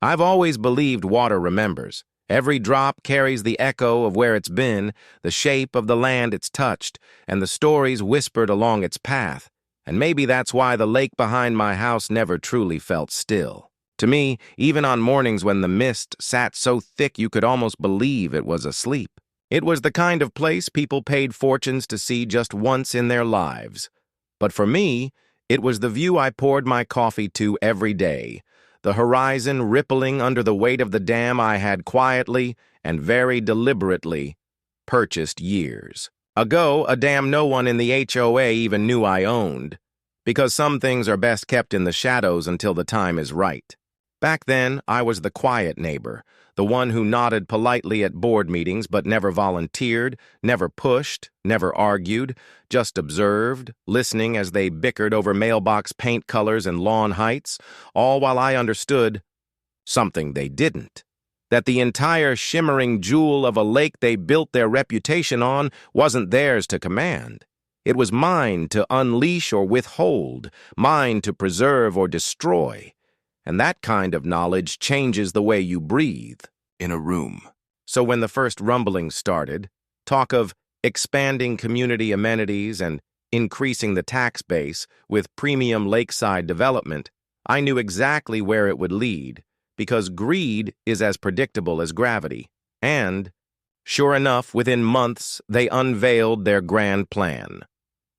I've always believed water remembers. Every drop carries the echo of where it's been, the shape of the land it's touched, and the stories whispered along its path. And maybe that's why the lake behind my house never truly felt still. To me, even on mornings when the mist sat so thick you could almost believe it was asleep. It was the kind of place people paid fortunes to see just once in their lives. But for me, it was the view I poured my coffee to every day, the horizon rippling under the weight of the dam I had quietly and very deliberately purchased years ago, a dam no one in the HOA even knew I owned, because some things are best kept in the shadows until the time is right. Back then, I was the quiet neighbor, the one who nodded politely at board meetings but never volunteered, never pushed, never argued, just observed, listening as they bickered over mailbox paint colors and lawn heights, all while I understood something they didn't. That the entire shimmering jewel of a lake they built their reputation on wasn't theirs to command. It was mine to unleash or withhold, mine to preserve or destroy. And that kind of knowledge changes the way you breathe in a room. So when the first rumblings started, talk of expanding community amenities and increasing the tax base with premium lakeside development, I knew exactly where it would lead, because greed is as predictable as gravity. And, sure enough, within months, they unveiled their grand plan.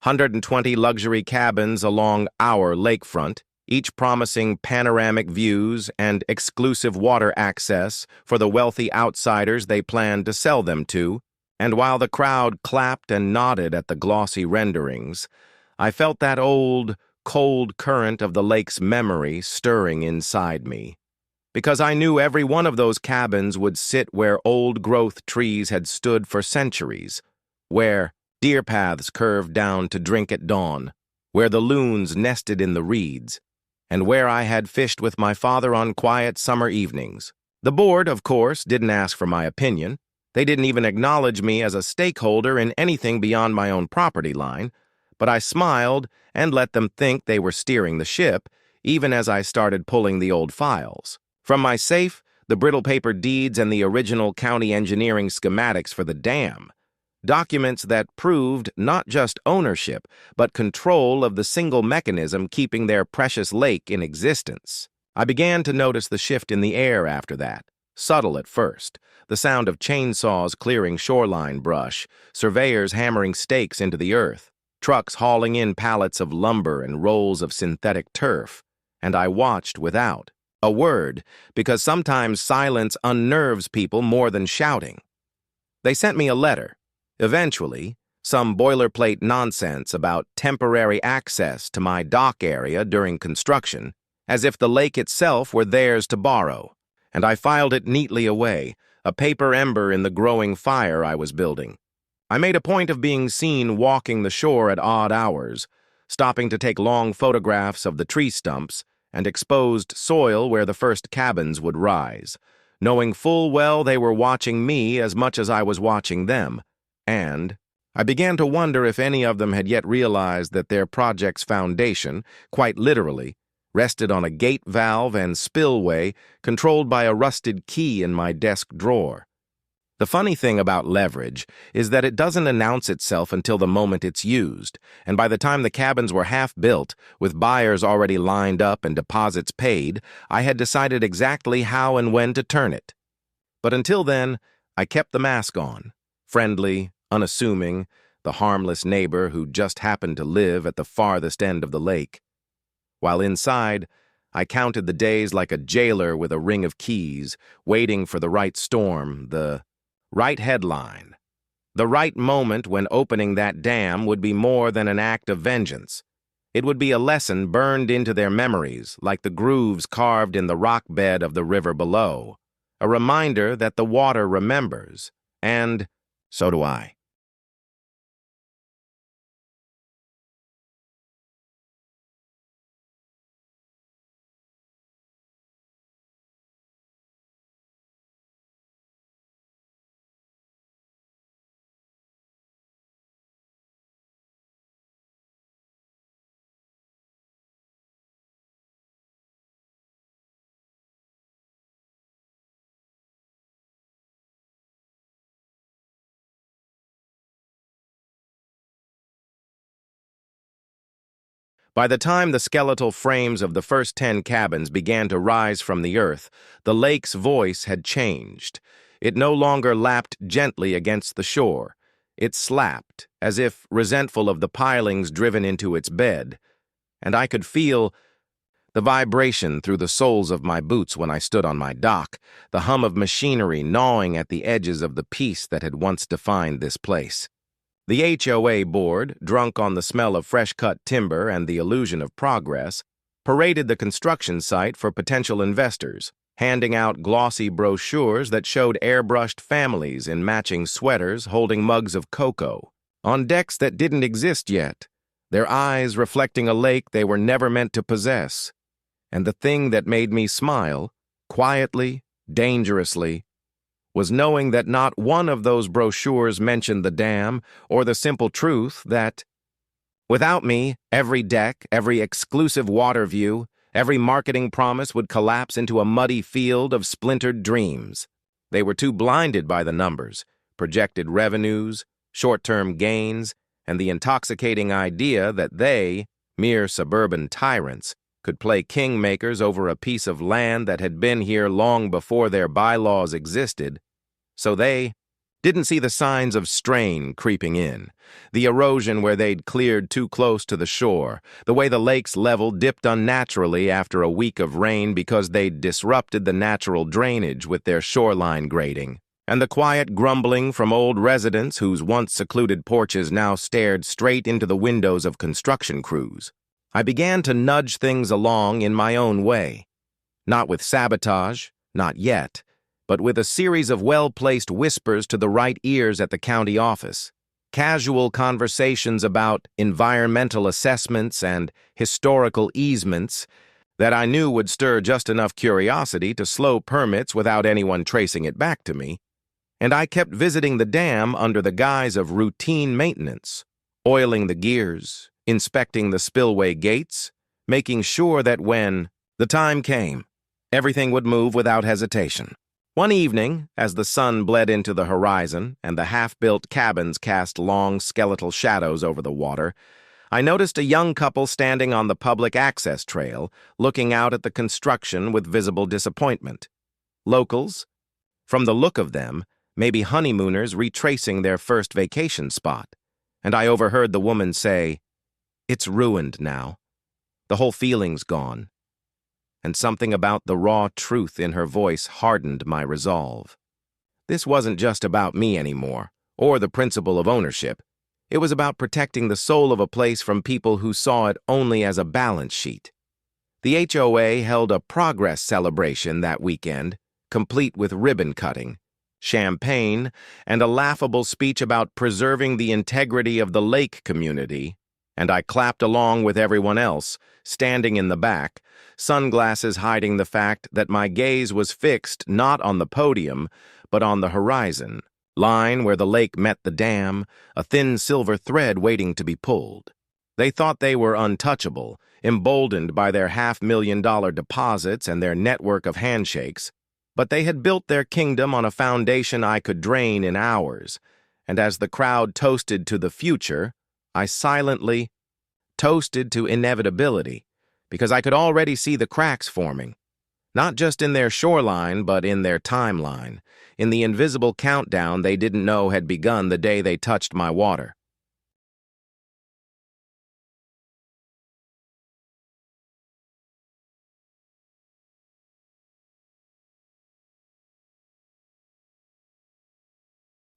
120 luxury cabins along our lakefront, each promising panoramic views and exclusive water access for the wealthy outsiders they planned to sell them to, and while the crowd clapped and nodded at the glossy renderings, I felt that old, cold current of the lake's memory stirring inside me. Because I knew every one of those cabins would sit where old-growth trees had stood for centuries, where deer paths curved down to drink at dawn, where the loons nested in the reeds, and where I had fished with my father on quiet summer evenings. The board, of course, didn't ask for my opinion. They didn't even acknowledge me as a stakeholder in anything beyond my own property line, but I smiled and let them think they were steering the ship, even as I started pulling the old files. From my safe, the brittle paper deeds and the original county engineering schematics for the dam, documents that proved not just ownership, but control of the single mechanism keeping their precious lake in existence. I began to notice the shift in the air after that, subtle at first, the sound of chainsaws clearing shoreline brush, surveyors hammering stakes into the earth, trucks hauling in pallets of lumber and rolls of synthetic turf, and I watched without a word, because sometimes silence unnerves people more than shouting. They sent me a letter. Eventually, some boilerplate nonsense about temporary access to my dock area during construction, as if the lake itself were theirs to borrow, and I filed it neatly away, a paper ember in the growing fire I was building. I made a point of being seen walking the shore at odd hours, stopping to take long photographs of the tree stumps and exposed soil where the first cabins would rise, knowing full well they were watching me as much as I was watching them. And I began to wonder if any of them had yet realized that their project's foundation, quite literally, rested on a gate valve and spillway controlled by a rusted key in my desk drawer. The funny thing about leverage is that it doesn't announce itself until the moment it's used, and by the time the cabins were half built, with buyers already lined up and deposits paid, I had decided exactly how and when to turn it. But until then, I kept the mask on, friendly, unassuming, the harmless neighbor who just happened to live at the farthest end of the lake. While inside, I counted the days like a jailer with a ring of keys, waiting for the right storm, the right headline, the right moment when opening that dam would be more than an act of vengeance. It would be a lesson burned into their memories, like the grooves carved in the rock bed of the river below, a reminder that the water remembers, and so do I. By the time the skeletal frames of the first 10 cabins began to rise from the earth, the lake's voice had changed. It no longer lapped gently against the shore. It slapped, as if resentful of the pilings driven into its bed. And I could feel the vibration through the soles of my boots when I stood on my dock, the hum of machinery gnawing at the edges of the peace that had once defined this place. The HOA board, drunk on the smell of fresh-cut timber and the illusion of progress, paraded the construction site for potential investors, handing out glossy brochures that showed airbrushed families in matching sweaters holding mugs of cocoa, on decks that didn't exist yet, their eyes reflecting a lake they were never meant to possess. And the thing that made me smile, quietly, dangerously, was knowing that not one of those brochures mentioned the dam or the simple truth that, without me, every deck, every exclusive water view, every marketing promise would collapse into a muddy field of splintered dreams. They were too blinded by the numbers, projected revenues, short-term gains, and the intoxicating idea that they, mere suburban tyrants, could play kingmakers over a piece of land that had been here long before their bylaws existed. So they didn't see the signs of strain creeping in, the erosion where they'd cleared too close to the shore, the way the lake's level dipped unnaturally after a week of rain because they'd disrupted the natural drainage with their shoreline grading, and the quiet grumbling from old residents whose once secluded porches now stared straight into the windows of construction crews. I began to nudge things along in my own way, not with sabotage, not yet, but with a series of well-placed whispers to the right ears at the county office, casual conversations about environmental assessments and historical easements that I knew would stir just enough curiosity to slow permits without anyone tracing it back to me, and I kept visiting the dam under the guise of routine maintenance, oiling the gears, inspecting the spillway gates, making sure that when the time came, everything would move without hesitation. One evening, as the sun bled into the horizon and the half-built cabins cast long skeletal shadows over the water, I noticed a young couple standing on the public access trail, looking out at the construction with visible disappointment. Locals? From the look of them, maybe honeymooners retracing their first vacation spot. And I overheard the woman say, "It's ruined now. The whole feeling's gone." And something about the raw truth in her voice hardened my resolve. This wasn't just about me anymore, or the principle of ownership. It was about protecting the soul of a place from people who saw it only as a balance sheet. The HOA held a progress celebration that weekend, complete with ribbon cutting, champagne, and a laughable speech about preserving the integrity of the lake community, and I clapped along with everyone else, standing in the back, sunglasses hiding the fact that my gaze was fixed not on the podium, but on the horizon, line where the lake met the dam, a thin silver thread waiting to be pulled. They thought they were untouchable, emboldened by their $500,000 deposits and their network of handshakes, but they had built their kingdom on a foundation I could drain in hours, and as the crowd toasted to the future, I silently toasted to inevitability, because I could already see the cracks forming, not just in their shoreline, but in their timeline, in the invisible countdown they didn't know had begun the day they touched my water.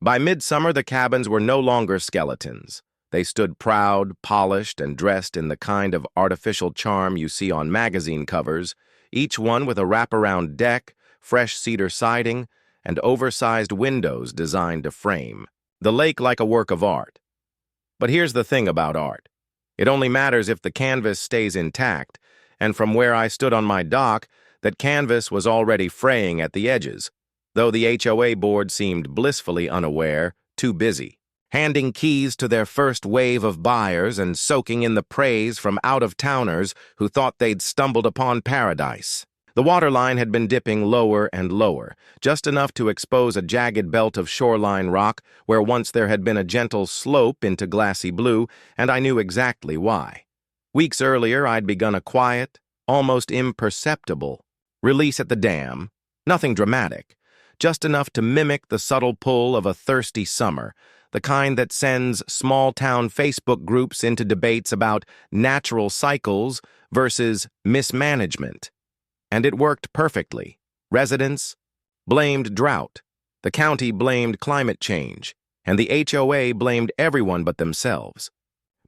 By midsummer, the cabins were no longer skeletons. They stood proud, polished, and dressed in the kind of artificial charm you see on magazine covers, each one with a wraparound deck, fresh cedar siding, and oversized windows designed to frame the lake like a work of art. But here's the thing about art. It only matters if the canvas stays intact, and from where I stood on my dock, that canvas was already fraying at the edges, though the HOA board seemed blissfully unaware, too busy, handing keys to their first wave of buyers and soaking in the praise from out-of-towners who thought they'd stumbled upon paradise. The waterline had been dipping lower and lower, just enough to expose a jagged belt of shoreline rock where once there had been a gentle slope into glassy blue, and I knew exactly why. Weeks earlier, I'd begun a quiet, almost imperceptible release at the dam, nothing dramatic, just enough to mimic the subtle pull of a thirsty summer, the kind that sends small-town Facebook groups into debates about natural cycles versus mismanagement. And it worked perfectly. Residents blamed drought, the county blamed climate change, and the HOA blamed everyone but themselves.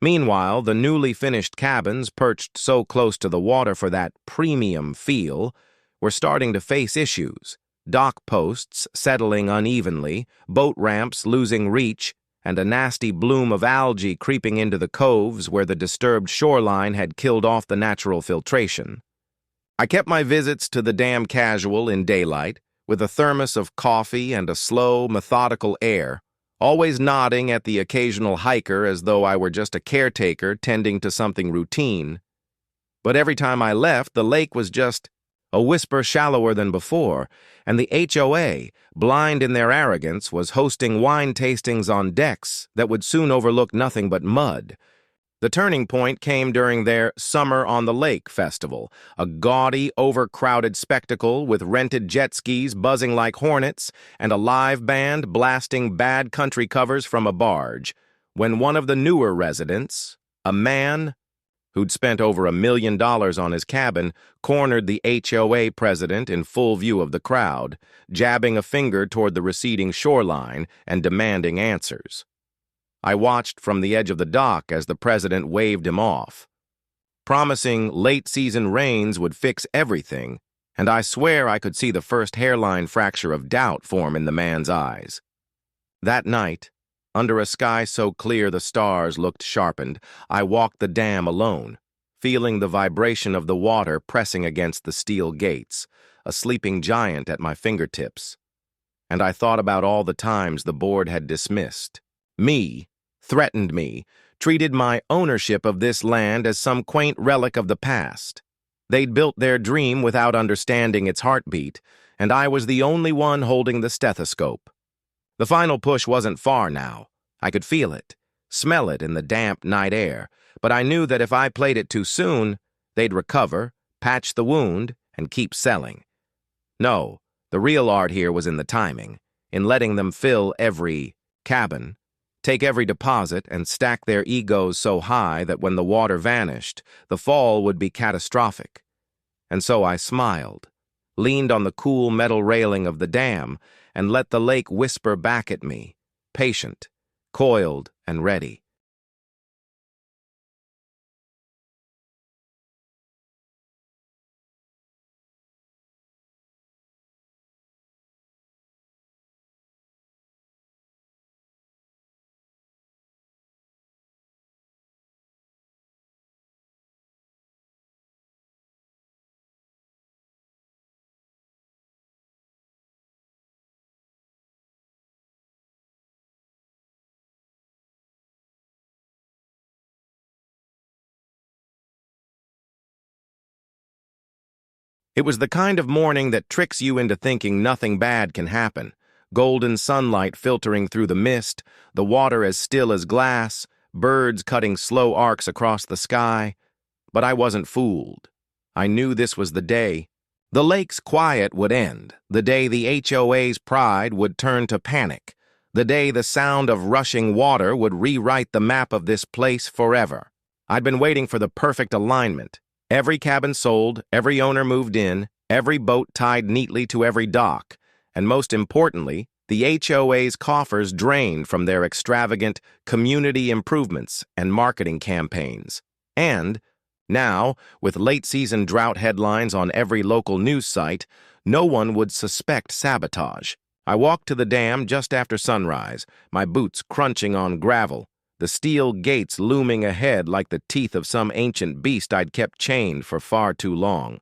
Meanwhile, the newly finished cabins, perched so close to the water for that premium feel, were starting to face issues. Dock posts settling unevenly, boat ramps losing reach, and a nasty bloom of algae creeping into the coves where the disturbed shoreline had killed off the natural filtration. I kept my visits to the dam casual in daylight, with a thermos of coffee and a slow, methodical air, always nodding at the occasional hiker as though I were just a caretaker tending to something routine. But every time I left, the lake was just a whisper shallower than before, and the HOA, blind in their arrogance, was hosting wine tastings on decks that would soon overlook nothing but mud. The turning point came during their Summer on the Lake festival, a gaudy, overcrowded spectacle with rented jet skis buzzing like hornets and a live band blasting bad country covers from a barge, when one of the newer residents, a man who'd spent over $1 million on his cabin, cornered the HOA president in full view of the crowd, jabbing a finger toward the receding shoreline and demanding answers. I watched from the edge of the dock as the president waved him off, promising late-season rains would fix everything, and I swear I could see the first hairline fracture of doubt form in the man's eyes. That night, under a sky so clear the stars looked sharpened, I walked the dam alone, feeling the vibration of the water pressing against the steel gates, a sleeping giant at my fingertips. And I thought about all the times the board had dismissed me, threatened me, treated my ownership of this land as some quaint relic of the past. They'd built their dream without understanding its heartbeat, and I was the only one holding the stethoscope. The final push wasn't far now. I could feel it, smell it in the damp night air, but I knew that if I played it too soon, they'd recover, patch the wound, and keep selling. No, the real art here was in the timing, in letting them fill every cabin, take every deposit, and stack their egos so high that when the water vanished, the fall would be catastrophic. And so I smiled, leaned on the cool metal railing of the dam, and let the lake whisper back at me, patient, coiled, and ready. It was the kind of morning that tricks you into thinking nothing bad can happen. Golden sunlight filtering through the mist, the water as still as glass, birds cutting slow arcs across the sky. But I wasn't fooled. I knew this was the day. The lake's quiet would end, the day the HOA's pride would turn to panic, the day the sound of rushing water would rewrite the map of this place forever. I'd been waiting for the perfect alignment. Every cabin sold, every owner moved in, every boat tied neatly to every dock, and most importantly, the HOA's coffers drained from their extravagant community improvements and marketing campaigns. And now, with late-season drought headlines on every local news site, no one would suspect sabotage. I walked to the dam just after sunrise, my boots crunching on gravel, the steel gates looming ahead like the teeth of some ancient beast I'd kept chained for far too long.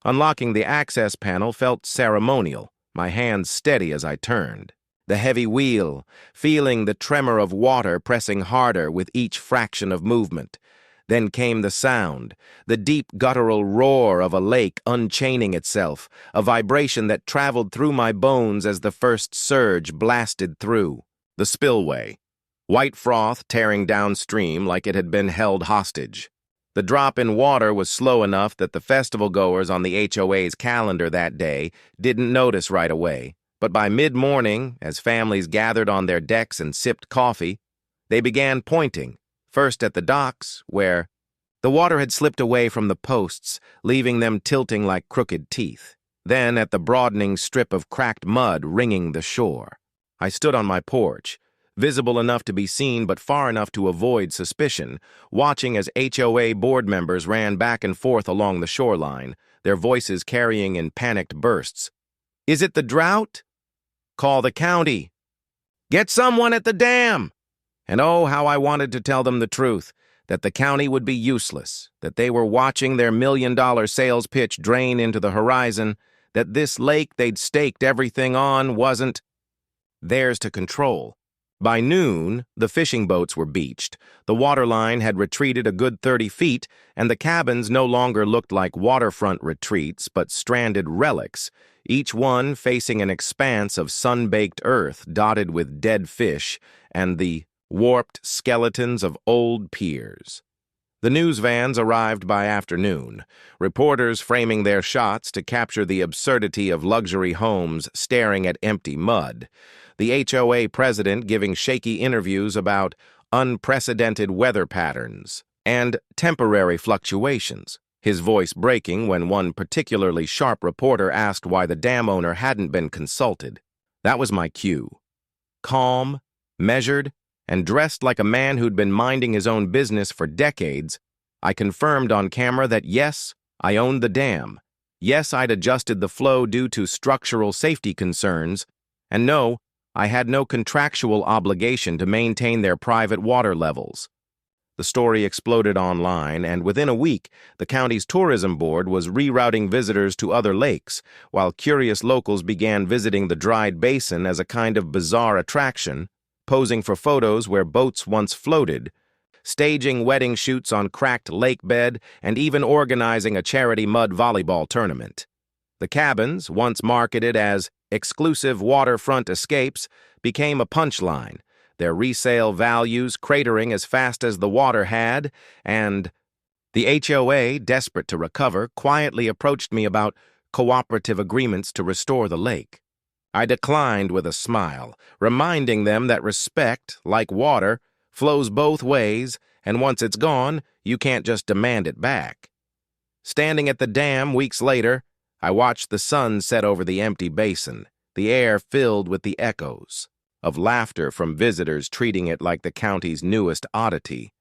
Unlocking the access panel felt ceremonial, my hands steady as I turned. The heavy wheel, feeling the tremor of water pressing harder with each fraction of movement. Then came the sound, the deep guttural roar of a lake unchaining itself, a vibration that traveled through my bones as the first surge blasted through. The spillway. White froth tearing downstream like it had been held hostage. The drop in water was slow enough that the festival goers on the HOA's calendar that day didn't notice right away, but by mid-morning, as families gathered on their decks and sipped coffee, they began pointing, first at the docks, where the water had slipped away from the posts, leaving them tilting like crooked teeth, then at the broadening strip of cracked mud ringing the shore. I stood on my porch, visible enough to be seen but far enough to avoid suspicion, watching as HOA board members ran back and forth along the shoreline, their voices carrying in panicked bursts. "Is it the drought? Call the county. Get someone at the dam!" And oh, how I wanted to tell them the truth, that the county would be useless, that they were watching their $1 million sales pitch drain into the horizon, that this lake they'd staked everything on wasn't theirs to control. By noon, the fishing boats were beached, the waterline had retreated a good 30 feet, and the cabins no longer looked like waterfront retreats but stranded relics, each one facing an expanse of sun-baked earth dotted with dead fish and the warped skeletons of old piers. The news vans arrived by afternoon, reporters framing their shots to capture the absurdity of luxury homes staring at empty mud, the HOA president giving shaky interviews about unprecedented weather patterns and temporary fluctuations, his voice breaking when one particularly sharp reporter asked why the dam owner hadn't been consulted. That was my cue. Calm, measured, and dressed like a man who'd been minding his own business for decades, I confirmed on camera that yes, I owned the dam. Yes, I'd adjusted the flow due to structural safety concerns, and no, I had no contractual obligation to maintain their private water levels. The story exploded online, and within a week, the county's tourism board was rerouting visitors to other lakes, while curious locals began visiting the dried basin as a kind of bizarre attraction, posing for photos where boats once floated, staging wedding shoots on cracked lake bed, and even organizing a charity mud volleyball tournament. The cabins, once marketed as exclusive waterfront escapes, became a punchline, their resale values cratering as fast as the water had, and the HOA, desperate to recover, quietly approached me about cooperative agreements to restore the lake. I declined with a smile, reminding them that respect, like water, flows both ways, and once it's gone, you can't just demand it back. Standing at the dam weeks later, I watched the sun set over the empty basin, the air filled with the echoes of laughter from visitors treating it like the county's newest oddity.